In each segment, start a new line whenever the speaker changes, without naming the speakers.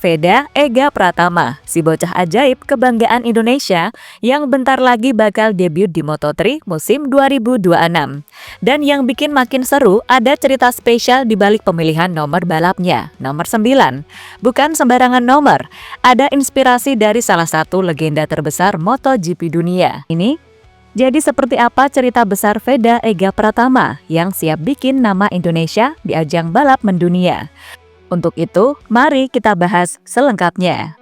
Veda Ega Pratama, si bocah ajaib kebanggaan Indonesia yang bentar lagi bakal debut di Moto3 musim 2026. Dan yang bikin makin seru ada cerita spesial di balik pemilihan nomor balapnya, nomor 9. Bukan sembarangan nomor, ada inspirasi dari salah satu legenda terbesar MotoGP dunia. Jadi seperti apa cerita besar Veda Ega Pratama yang siap bikin nama Indonesia di ajang balap mendunia? Untuk itu, mari kita bahas selengkapnya.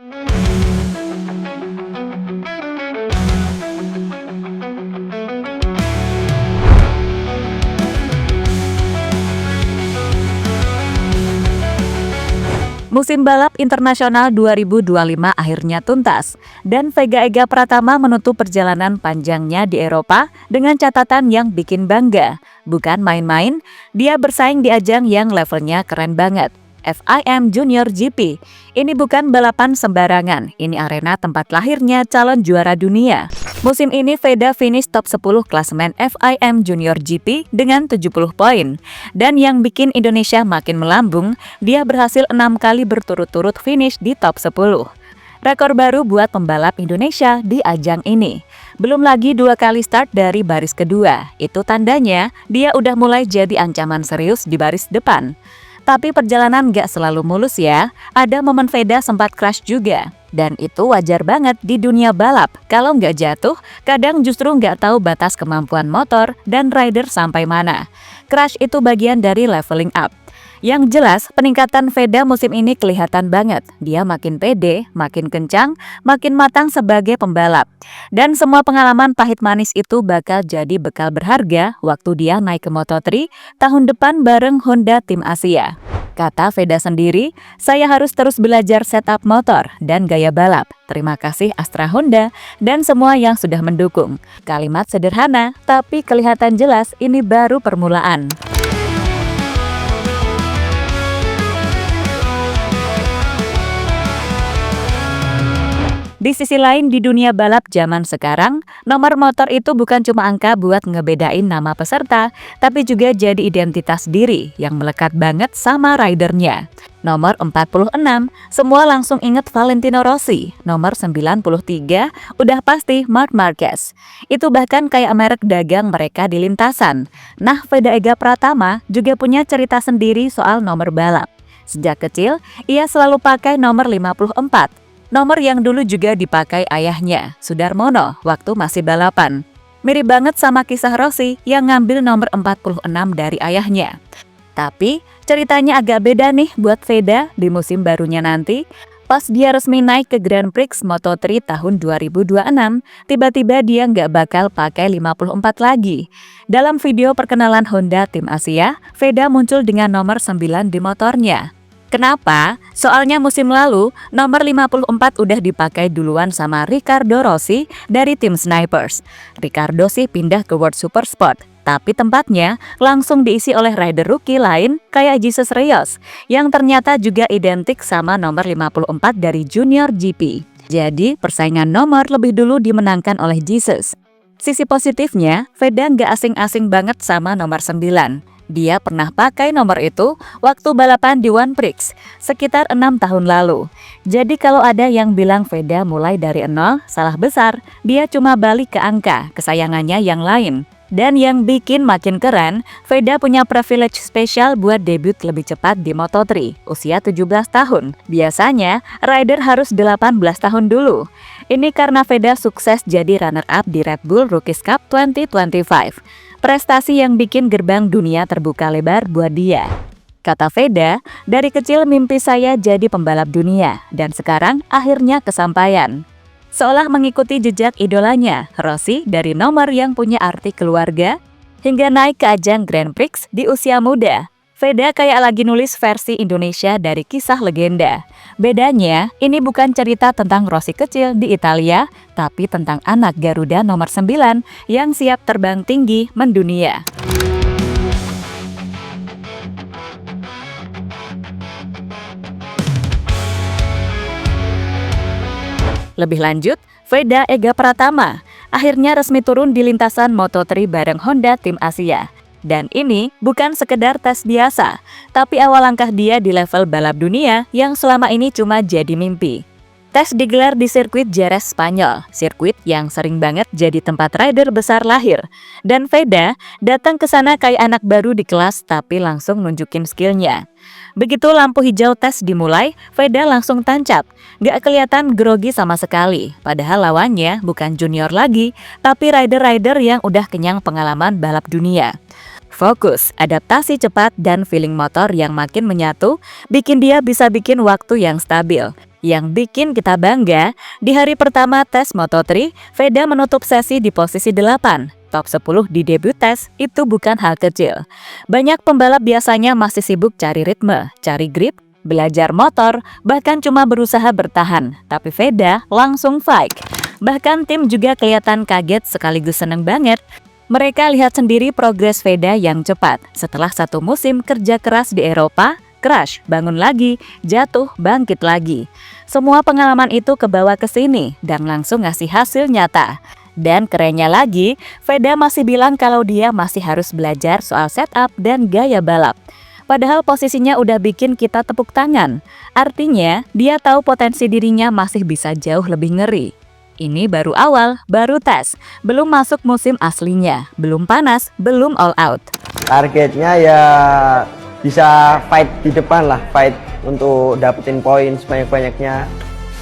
Musim balap internasional 2025 akhirnya tuntas, dan Vega Ega Pratama menutup perjalanan panjangnya di Eropa dengan catatan yang bikin bangga. Bukan main-main, dia bersaing di ajang yang levelnya keren banget. FIM Junior GP. Ini bukan balapan sembarangan, ini arena tempat lahirnya calon juara dunia. Musim ini Veda finish top 10 klasemen FIM Junior GP dengan 70 poin. Dan yang bikin Indonesia makin melambung, dia berhasil 6 kali berturut-turut finish di top 10. Rekor baru buat pembalap Indonesia di ajang ini. Belum lagi 2 kali start dari baris kedua. Itu tandanya dia udah mulai jadi ancaman serius di baris depan. Tapi perjalanan gak selalu mulus ya, ada momen Veda sempat crash juga. Dan itu wajar banget di dunia balap, kalau nggak jatuh, kadang justru nggak tahu batas kemampuan motor dan rider sampai mana. Crash itu bagian dari leveling up. Yang jelas, peningkatan Veda musim ini kelihatan banget. Dia makin pede, makin kencang, makin matang sebagai pembalap. Dan semua pengalaman pahit manis itu bakal jadi bekal berharga waktu dia naik ke Moto3 tahun depan bareng Honda Tim Asia. Kata Veda sendiri, saya harus terus belajar setup motor dan gaya balap. Terima kasih Astra Honda dan semua yang sudah mendukung. Kalimat sederhana, tapi kelihatan jelas ini baru permulaan. Di sisi lain, di dunia balap zaman sekarang, nomor motor itu bukan cuma angka buat ngebedain nama peserta, tapi juga jadi identitas diri yang melekat banget sama ridernya. Nomor 46, semua langsung inget Valentino Rossi. Nomor 93, udah pasti Marc Marquez. Itu bahkan kayak merek dagang mereka di lintasan. Nah, Veda Ega Pratama juga punya cerita sendiri soal nomor balap. Sejak kecil, ia selalu pakai nomor 54. Nomor yang dulu juga dipakai ayahnya, Sudarmono, waktu masih balapan. Mirip banget sama kisah Rossi yang ngambil nomor 46 dari ayahnya. Tapi ceritanya agak beda nih buat Veda di musim barunya nanti. Pas dia resmi naik ke Grand Prix Moto3 tahun 2026, tiba-tiba dia nggak bakal pakai 54 lagi. Dalam video perkenalan Honda Tim Asia, Veda muncul dengan nomor 9 di motornya. Kenapa? Soalnya musim lalu, nomor 54 udah dipakai duluan sama Riccardo Rossi dari tim Snipers. Riccardo sih pindah ke World Supersport, tapi tempatnya langsung diisi oleh rider rookie lain kayak Jesus Reyes, yang ternyata juga identik sama nomor 54 dari Junior GP. Jadi, persaingan nomor lebih dulu dimenangkan oleh Jesus. Sisi positifnya, Veda nggak asing-asing banget sama nomor 9. Dia pernah pakai nomor itu waktu balapan di One Prix sekitar 6 tahun lalu. Jadi kalau ada yang bilang Veda mulai dari 0, salah besar. Dia cuma balik ke angka kesayangannya yang lain. Dan yang bikin makin keren, Veda punya privilege spesial buat debut lebih cepat di Moto3, usia 17 tahun. Biasanya, rider harus 18 tahun dulu. Ini karena Veda sukses jadi runner-up di Red Bull Rookies Cup 2025. Prestasi yang bikin gerbang dunia terbuka lebar buat dia. Kata Veda, dari kecil mimpi saya jadi pembalap dunia, dan sekarang akhirnya kesampaian. Seolah mengikuti jejak idolanya, Rossi dari nomor yang punya arti keluarga, hingga naik ke ajang Grand Prix di usia muda. Veda kayak lagi nulis versi Indonesia dari kisah legenda. Bedanya, ini bukan cerita tentang Rossi kecil di Italia, tapi tentang anak Garuda nomor 9 yang siap terbang tinggi mendunia. Lebih lanjut, Veda Ega Pratama akhirnya resmi turun di lintasan Moto3 bareng Honda Tim Asia. Dan ini bukan sekedar tes biasa, tapi awal langkah dia di level balap dunia yang selama ini cuma jadi mimpi. Tes digelar di sirkuit Jerez, Spanyol, sirkuit yang sering banget jadi tempat rider besar lahir. Dan Veda datang ke sana kayak anak baru di kelas tapi langsung nunjukin skillnya. Begitu lampu hijau tes dimulai, Veda langsung tancap. Gak kelihatan grogi sama sekali, padahal lawannya bukan junior lagi, tapi rider-rider yang udah kenyang pengalaman balap dunia. Fokus, adaptasi cepat, dan feeling motor yang makin menyatu, bikin dia bisa bikin waktu yang stabil. Yang bikin kita bangga, di hari pertama tes Moto3, Veda menutup sesi di posisi 8. Top 10 di debut tes itu bukan hal kecil. Banyak pembalap biasanya masih sibuk cari ritme, cari grip, belajar motor, bahkan cuma berusaha bertahan. Tapi Veda langsung fight. Bahkan tim juga kelihatan kaget sekaligus seneng banget. Mereka lihat sendiri progres Veda yang cepat. Setelah satu musim kerja keras di Eropa, crash, bangun lagi, jatuh, bangkit lagi. Semua pengalaman itu kebawa ke sini dan langsung ngasih hasil nyata. Dan kerennya lagi, Veda masih bilang kalau dia masih harus belajar soal setup dan gaya balap. Padahal posisinya udah bikin kita tepuk tangan. Artinya, dia tahu potensi dirinya masih bisa jauh lebih ngeri. Ini baru awal, baru tes, belum masuk musim aslinya, belum panas, belum all out.
Targetnya ya bisa fight di depan lah, fight untuk dapetin poin sebanyak-banyaknya,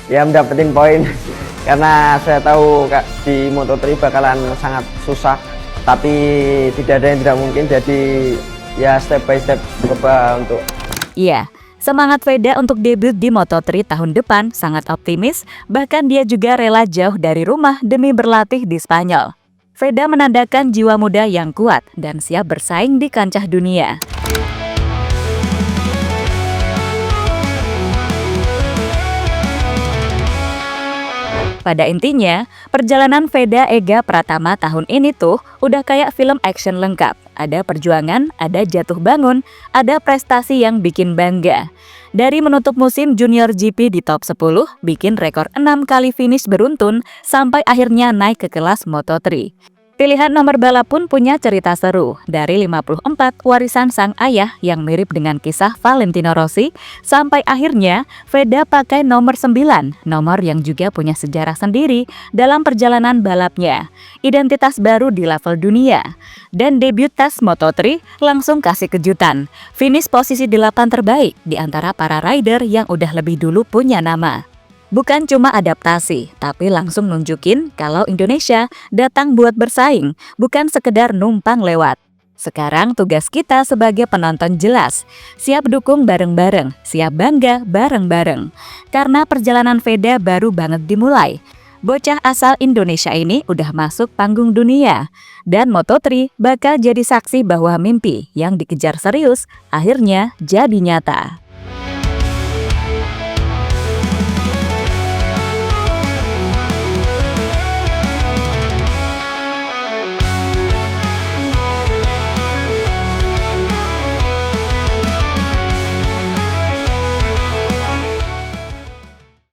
ya dapetin poin. Karena saya tahu di Moto3 bakalan sangat susah, tapi tidak ada yang tidak mungkin, jadi ya step by step coba untuk.
Iya, semangat Veda untuk debut di Moto3 tahun depan sangat optimis, bahkan dia juga rela jauh dari rumah demi berlatih di Spanyol. Veda menandakan jiwa muda yang kuat dan siap bersaing di kancah dunia. Pada intinya, perjalanan Veda Ega Pratama tahun ini tuh udah kayak film action lengkap. Ada perjuangan, ada jatuh bangun, ada prestasi yang bikin bangga. Dari menutup musim Junior GP di top 10, bikin rekor 6 kali finish beruntun, sampai akhirnya naik ke kelas Moto3. Pilihan nomor balap pun punya cerita seru, dari 54 warisan sang ayah yang mirip dengan kisah Valentino Rossi, sampai akhirnya Veda pakai nomor 9, nomor yang juga punya sejarah sendiri dalam perjalanan balapnya. Identitas baru di level dunia. Dan debut tes Moto3 langsung kasih kejutan, finish posisi 8 terbaik di antara para rider yang udah lebih dulu punya nama. Bukan cuma adaptasi, tapi langsung nunjukin kalau Indonesia datang buat bersaing, bukan sekedar numpang lewat. Sekarang tugas kita sebagai penonton jelas, siap dukung bareng-bareng, siap bangga bareng-bareng. Karena perjalanan Veda baru banget dimulai. Bocah asal Indonesia ini udah masuk panggung dunia. Dan Moto3 bakal jadi saksi bahwa mimpi yang dikejar serius akhirnya jadi nyata.